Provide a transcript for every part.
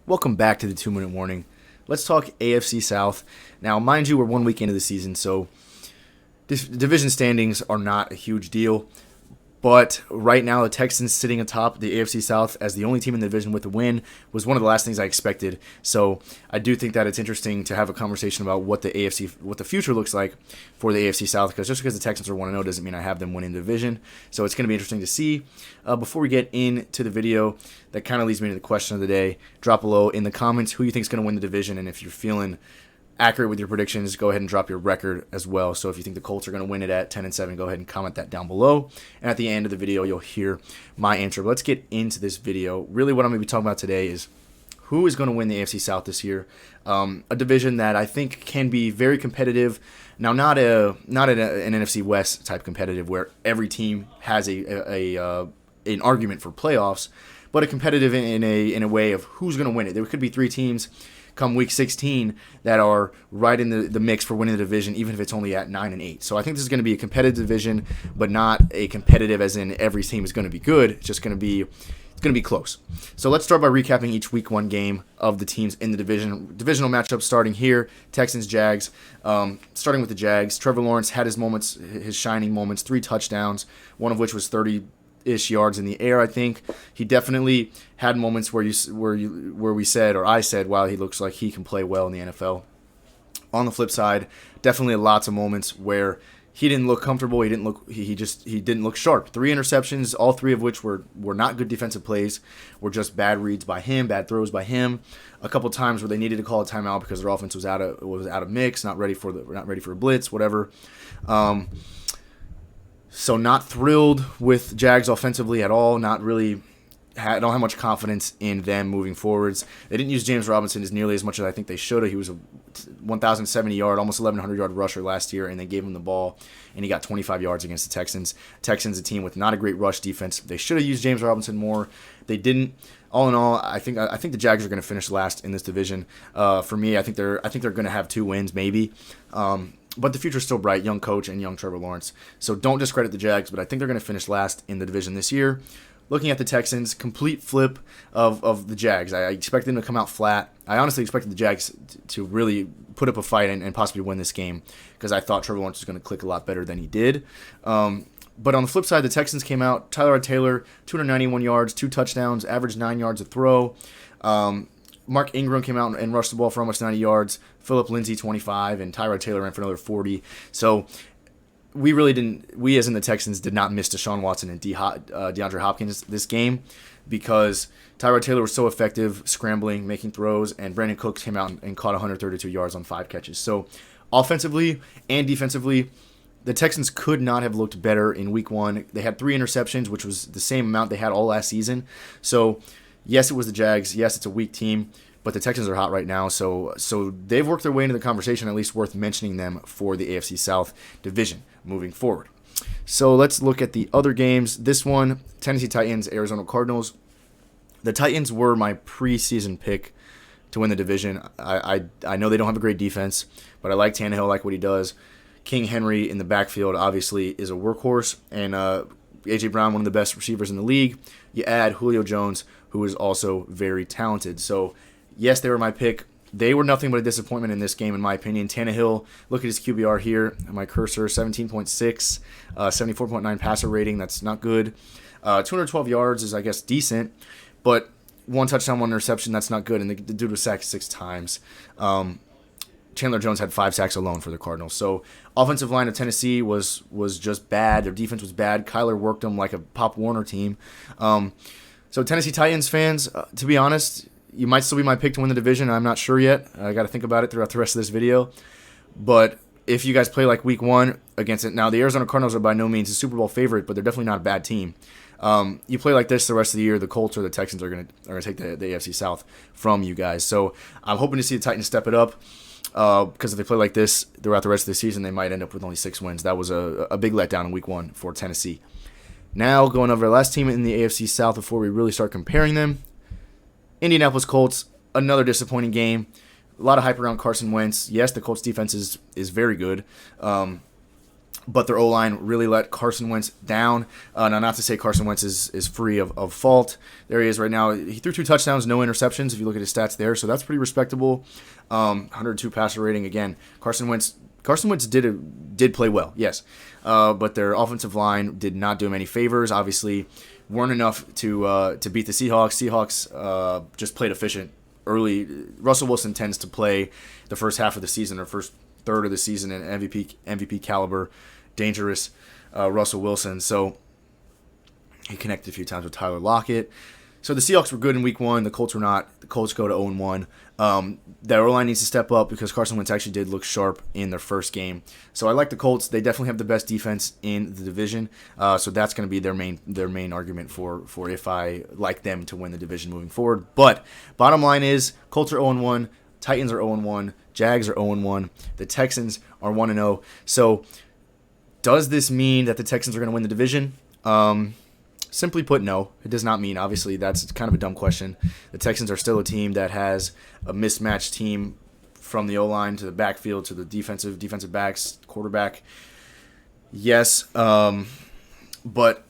Welcome back to the 2-Minute Warning. Let's talk AFC South. Now, mind you, we're 1 week into the season, so division standings are not a huge deal. But right now, the Texans sitting atop the AFC South as the only team in the division with a win was one of the last things I expected. So I do think that it's interesting to have a conversation about what the future looks like for the AFC South, because just because the Texans are 1-0 doesn't mean I have them winning the division. So it's going to be interesting to see. Before we get into the video, that kind of leads me to the question of the day. Drop below in the comments who you think is going to win the division, and if you're feeling accurate with your predictions, go ahead and drop your record as well. So if you think the Colts are going to win it at 10-7, go ahead and comment that down below. And at the end of the video, you'll hear my answer. But let's get into this video. Really what I'm going to be talking about today is who is going to win the AFC South this year. A division that I think can be very competitive. Now, not an NFC West type competitive where every team has an argument for playoffs, but a competitive in a way of who's going to win it. There could be three teams come week 16 that are right in the mix for winning the division, even if it's only at 9-8. So I think this is going to be a competitive division, but not a competitive as in every team is going to be good. It's just going to be close. So let's start by recapping each week 1 game of the teams in the divisional matchup starting here. Texans, Jags. Starting with the Jags, Trevor Lawrence had his shining moments, 3 touchdowns, one of which was 30-ish yards in the air. I think he definitely had moments where we said, or I said, wow, he looks like he can play well in the NFL. On the flip side, definitely lots of moments where he didn't look comfortable. He didn't look sharp. 3 interceptions, all 3 of which were not good defensive plays, were just bad reads by him, bad throws by him. A couple times where they needed to call a timeout because their offense was out of mix, not ready for a blitz, whatever. So not thrilled with Jags offensively at all. I don't have much confidence in them moving forwards. They didn't use James Robinson as nearly as much as I think they should have. He was a 1,070-yard, almost 1,100-yard rusher last year, and they gave him the ball, and he got 25 yards against the Texans. Texans, a team with not a great rush defense. They should have used James Robinson more. They didn't. All in all, I think the Jags are going to finish last in this division. For me, I think they're going to have 2 wins maybe. But the future's still bright, young coach and young Trevor Lawrence. So don't discredit the Jags, but I think they're going to finish last in the division this year. Looking at the Texans, complete flip of the Jags. I expected them to come out flat. I honestly expected the Jags to really put up a fight and possibly win this game because I thought Trevor Lawrence was going to click a lot better than he did. But on the flip side, the Texans came out. Tyler Taylor, 291 yards, 2 touchdowns, averaged 9 yards a throw. Mark Ingram came out and rushed the ball for almost 90 yards. Phillip Lindsay, 25, and Tyrod Taylor ran for another 40. So we as in the Texans, did not miss Deshaun Watson and DeAndre Hopkins this game because Tyrod Taylor was so effective scrambling, making throws, and Brandon Cooks came out and caught 132 yards on 5 catches. So offensively and defensively, the Texans could not have looked better in week 1. They had 3 interceptions, which was the same amount they had all last season. So yes, it was the Jags. Yes, it's a weak team, but the Texans are hot right now. So they've worked their way into the conversation, at least worth mentioning them for the AFC South division moving forward. So let's look at the other games. This one, Tennessee Titans, Arizona Cardinals. The Titans were my preseason pick to win the division. I know they don't have a great defense, but I like Tannehill, I like what he does. King Henry in the backfield obviously is a workhorse, and A.J. Brown, one of the best receivers in the league. You add Julio Jones, who is also very talented. So, yes, they were my pick. They were nothing but a disappointment in this game, in my opinion. Tannehill, look at his QBR here, my cursor, 17.6, 74.9 passer rating. That's not good. 212 yards is, I guess, decent, but 1 touchdown, 1 interception, that's not good. And the dude was sacked 6 times. Chandler Jones had 5 sacks alone for the Cardinals. So offensive line of Tennessee was just bad. Their defense was bad. Kyler worked them like a Pop Warner team. So Tennessee Titans fans, to be honest, you might still be my pick to win the division. I'm not sure yet. I got to think about it throughout the rest of this video. But if you guys play like week 1 against it, now the Arizona Cardinals are by no means a Super Bowl favorite, but they're definitely not a bad team. You play like this the rest of the year, the Colts or the Texans are gonna take the AFC South from you guys. So I'm hoping to see the Titans step it up. Because if they play like this throughout the rest of the season, they might end up with only 6 wins. That was a big letdown in week 1 for Tennessee. Now, going over the last team in the AFC South before we really start comparing them. Indianapolis Colts, another disappointing game. A lot of hype around Carson Wentz. Yes, the Colts defense is very good. but their O-line really let Carson Wentz down. Now, not to say Carson Wentz is free of fault. There he is right now. He threw 2 touchdowns, no interceptions, if you look at his stats there, so that's pretty respectable. 102 passer rating. Again, Carson Wentz did play well, yes, but their offensive line did not do him any favors. Obviously, weren't enough to beat the Seahawks. Seahawks just played efficient early. Russell Wilson tends to play the first half of the season or first third of the season in MVP caliber, dangerous Russell Wilson. So he connected a few times with Tyler Lockett. So the Seahawks were good in week 1. The Colts were not. The Colts go to 0-1. Their O-line needs to step up because Carson Wentz actually did look sharp in their first game. So I like the Colts. They definitely have the best defense in the division. So that's going to be their main argument for if I like them to win the division moving forward. But bottom line is Colts are 0-1. Titans are 0-1. Jags are 0-1. The Texans are 1-0. So does this mean that the Texans are going to win the division? Simply put, no. It does not mean. Obviously, that's kind of a dumb question. The Texans are still a team that has a mismatched team from the O-line to the backfield to the defensive backs, quarterback. Yes, but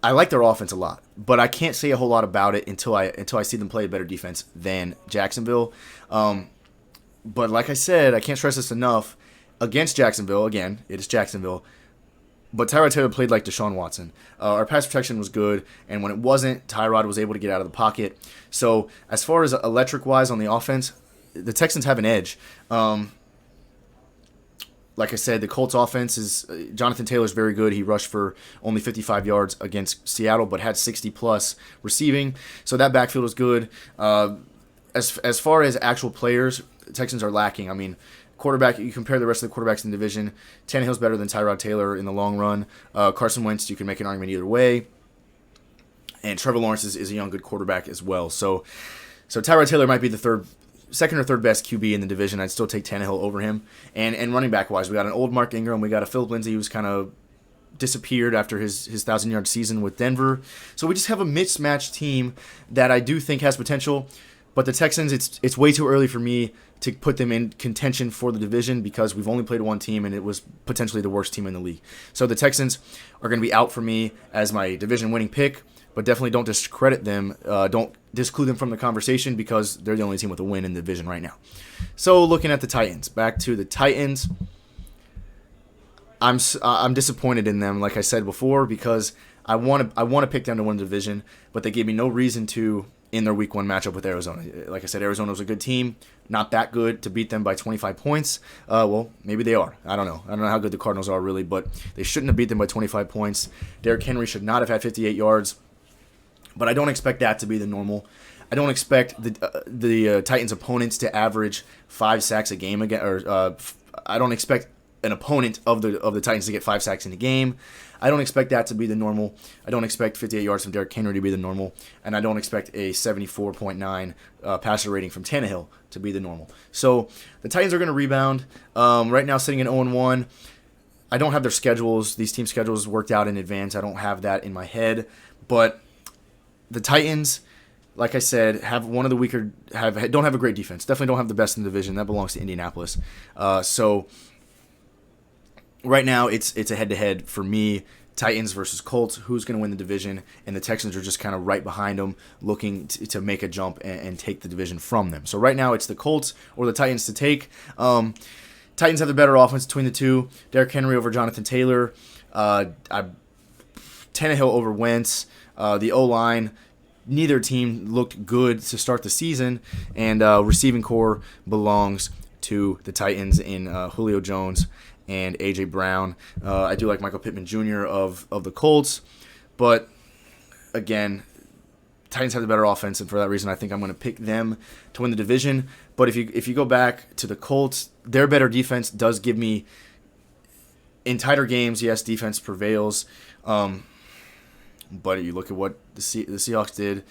I like their offense a lot, but I can't say a whole lot about it until I see them play a better defense than Jacksonville. But like I said, I can't stress this enough. Against Jacksonville, again, it is Jacksonville, but Tyrod Taylor played like Deshaun Watson. Our pass protection was good, and when it wasn't, Tyrod was able to get out of the pocket. So as far as electric-wise on the offense, the Texans have an edge. Like I said, the Colts offense is Jonathan Taylor's very good. He rushed for only 55 yards against Seattle, but had 60-plus receiving. So that backfield was good. As far as actual players, the Texans are lacking. I mean, quarterback, you compare the rest of the quarterbacks in the division, Tannehill's better than Tyrod Taylor in the long run. Carson Wentz, you can make an argument either way. And Trevor Lawrence is a young, good quarterback as well. So Tyrod Taylor might be the second or third best QB in the division. I'd still take Tannehill over him. And running back-wise, we got an old Mark Ingram. We got a Philip Lindsay who's kind of disappeared after his 1,000-yard season with Denver. So we just have a mismatched team that I do think has potential. But the Texans, it's way too early for me to put them in contention for the division because we've only played one team and it was potentially the worst team in the league. So the Texans are going to be out for me as my division-winning pick, but definitely don't discredit them. Don't disclude them from the conversation because they're the only team with a win in the division right now. So looking at the Titans, back to the Titans, I'm disappointed in them, like I said before, because I want to pick them to win the division, but they gave me no reason to in their week 1 matchup with Arizona. Like I said, Arizona was a good team, not that good to beat them by 25 points. Well, maybe they are. I don't know. I don't know how good the Cardinals are really, but they shouldn't have beat them by 25 points. Derrick Henry should not have had 58 yards, but I don't expect that to be the normal. I don't expect the Titans' opponents to average 5 sacks a game again, or I don't expect an opponent of the Titans to get 5 sacks in a game. I don't expect that to be the normal. I don't expect 58 yards from Derrick Henry to be the normal, and I don't expect a 74.9 passer rating from Tannehill to be the normal. So the Titans are going to rebound. Right now, sitting in 0-1. I don't have their schedules. These team schedules worked out in advance. I don't have that in my head. But the Titans, like I said, have one of the weaker. Don't have a great defense. Definitely don't have the best in the division. That belongs to Indianapolis. So right now, it's a head-to-head for me. Titans versus Colts. Who's going to win the division? And the Texans are just kind of right behind them, looking to make a jump and take the division from them. So right now, it's the Colts or the Titans to take. Titans have the better offense between the two. Derrick Henry over Jonathan Taylor. Tannehill over Wentz. The O-line. Neither team looked good to start the season. And receiving core belongs to the Titans in Julio Jones and A.J. Brown. I do like Michael Pittman Jr. of the Colts. But, again, Titans have the better offense, and for that reason I think I'm going to pick them to win the division. But if you go back to the Colts, their better defense does give me, in tighter games, yes, defense prevails. But you look at what the Seahawks did,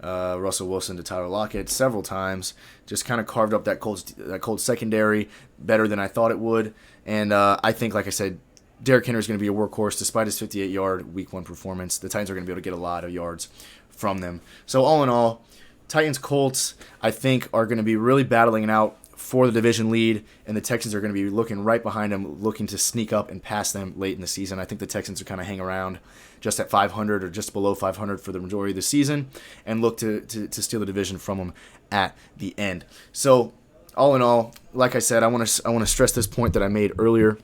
Russell Wilson to Tyler Lockett several times, just kind of carved up that Colts secondary better than I thought it would. And I think, like I said, Derrick Henry is going to be a workhorse despite his 58-yard Week 1 performance. The Titans are going to be able to get a lot of yards from them. So all in all, Titans-Colts, I think, are going to be really battling it out for the division lead, and the Texans are going to be looking right behind them, looking to sneak up and pass them late in the season. I think the Texans are kind of hang around just at 500 or just below 500 for the majority of the season and look to steal the division from them at the end. So all in all, like I said, I want to stress this point that I made earlier,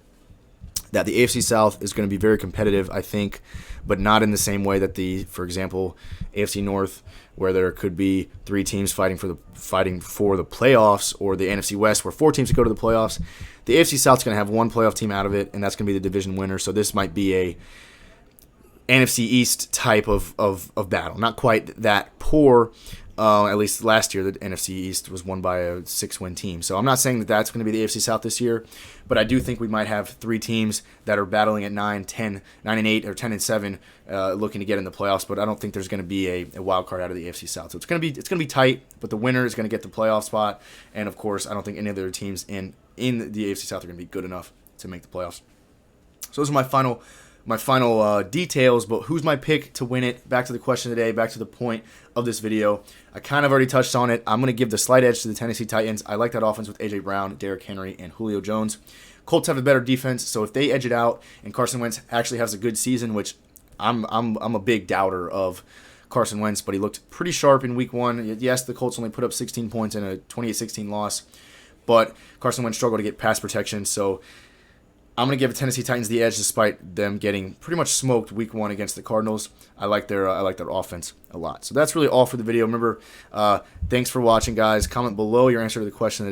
that the AFC South is going to be very competitive, I think, but not in the same way that for example, AFC North, where there could be 3 teams fighting for the playoffs, or the NFC West, where 4 teams could go to the playoffs. The AFC South is going to have 1 playoff team out of it, and that's going to be the division winner. So this might be a NFC East type of battle. Not quite that poor. At least last year, the NFC East was won by a 6-win team. So I'm not saying that that's going to be the AFC South this year, but I do think we might have 3 teams that are battling at 9-8, or 10-7, looking to get in the playoffs. But I don't think there's going to be a wild card out of the AFC South. So it's going to be tight, but the winner is going to get the playoff spot. And of course, I don't think any of the other teams in the AFC South are going to be good enough to make the playoffs. So those are my final details, but who's my pick to win it? Back to the question today, back to the point of this video. I kind of already touched on it. I'm going to give the slight edge to the Tennessee Titans. I like that offense with A.J. Brown, Derrick Henry, and Julio Jones. Colts have a better defense, so if they edge it out and Carson Wentz actually has a good season, which I'm a big doubter of Carson Wentz, but he looked pretty sharp in week 1. Yes, the Colts only put up 16 points in a 28-16 loss, but Carson Wentz struggled to get pass protection, so I'm going to give the Tennessee Titans the edge despite them getting pretty much smoked week 1 against the Cardinals. I like their offense a lot. So that's really all for the video. Remember, thanks for watching, guys. Comment below your answer to the question.